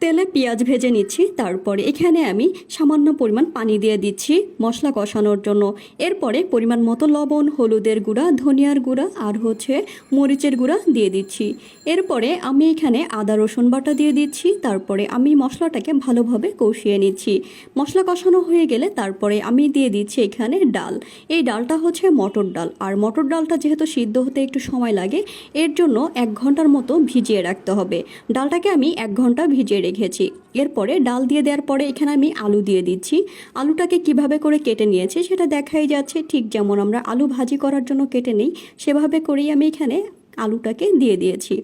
তেলে পেঁয়াজ ভেজে নিচ্ছি। তারপরে এখানে আমি সামান্য পরিমাণ পানি দিয়ে দিচ্ছি মশলা কষানোর জন্য। এরপরে পরিমাণ মতো লবণ, হলুদের গুঁড়া, ধনিয়ার গুঁড়া আর মরিচের গুঁড়া দিয়ে দিচ্ছি। এরপরে আমি এখানে আদা রসুন বাটা দিয়ে দিচ্ছি। তারপরে আমি মশলাটাকে ভালোভাবে কষিয়ে নিচ্ছি। মশলা কষানো হয়ে গেলে তারপরে আমি দিয়ে দিচ্ছি এখানে ডাল। এই ডালটা হচ্ছে মটর ডাল, আর মটর ডালটা যেহেতু সিদ্ধ হতে একটু সময় লাগে, এর জন্য 1 ঘন্টার মতো ভিজিয়ে রাখতে হবে। ডালটাকে আমি 1 ঘন্টা ভিজিয়ে রেখেছি। এরপরে ডাল দিয়ে দেওয়ার পরে এখানে আমি আলু দিয়ে দিচ্ছি। আলুটাকে কিভাবে করে কেটে নিয়েছি সেটা দেখাই যাচ্ছে। ঠিক যেমন আমরা আলু ভাজি করার জন্য কেটে নিই, সেভাবে করেই আমি এখানে আলুটাকে দিয়ে দিয়েছি।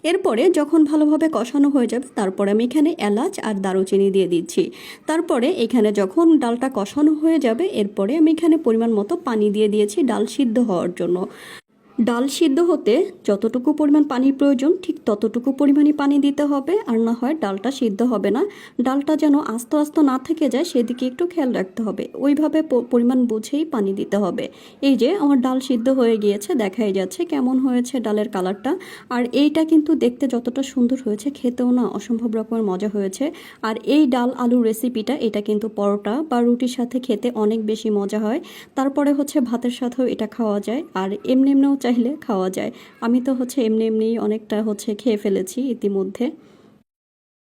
এরপরে যখন ভালোভাবে কষানো হয়ে যাবে তারপরে আমি এখানে এলাচ আর দারুচিনি দিয়ে দিচ্ছি। তারপরে এখানে যখন ডালটা কষানো হয়ে যাবে এরপরে আমি এখানে পরিমাণ মতো পানি দিয়ে দিয়েছি ডাল সিদ্ধ হওয়ার জন্য। ডাল সিদ্ধ হতে যতটুকু পরিমাণ পানির প্রয়োজন ঠিক ততটুকু পরিমাণই পানি দিতে হবে, আর না হয় ডালটা সিদ্ধ হবে না। ডালটা যেন আস্ত আস্ত না থেকে যায় সেদিকে একটু খেয়াল রাখতে হবে। ওইভাবে পরিমাণ বুঝেই পানি দিতে হবে। এই যে আমার ডাল সিদ্ধ হয়ে গিয়েছে, দেখাই যাচ্ছে কেমন হয়েছে ডালের কালারটা। আর এইটা কিন্তু দেখতে যতটা সুন্দর হয়েছে খেতেও না অসম্ভব রকমের মজা হয়েছে। আর এই ডাল আলুর রেসিপিটা এটা কিন্তু পরোটা বা রুটির সাথে খেতে অনেক বেশি মজা হয়। তারপরে ভাতের সাথেও এটা খাওয়া যায়, আর এমনিও চাইলে খাওয়া যায়। আমি তো এমনি এমনি অনেকটা খেয়ে ফেলেছি ইতিমধ্যে।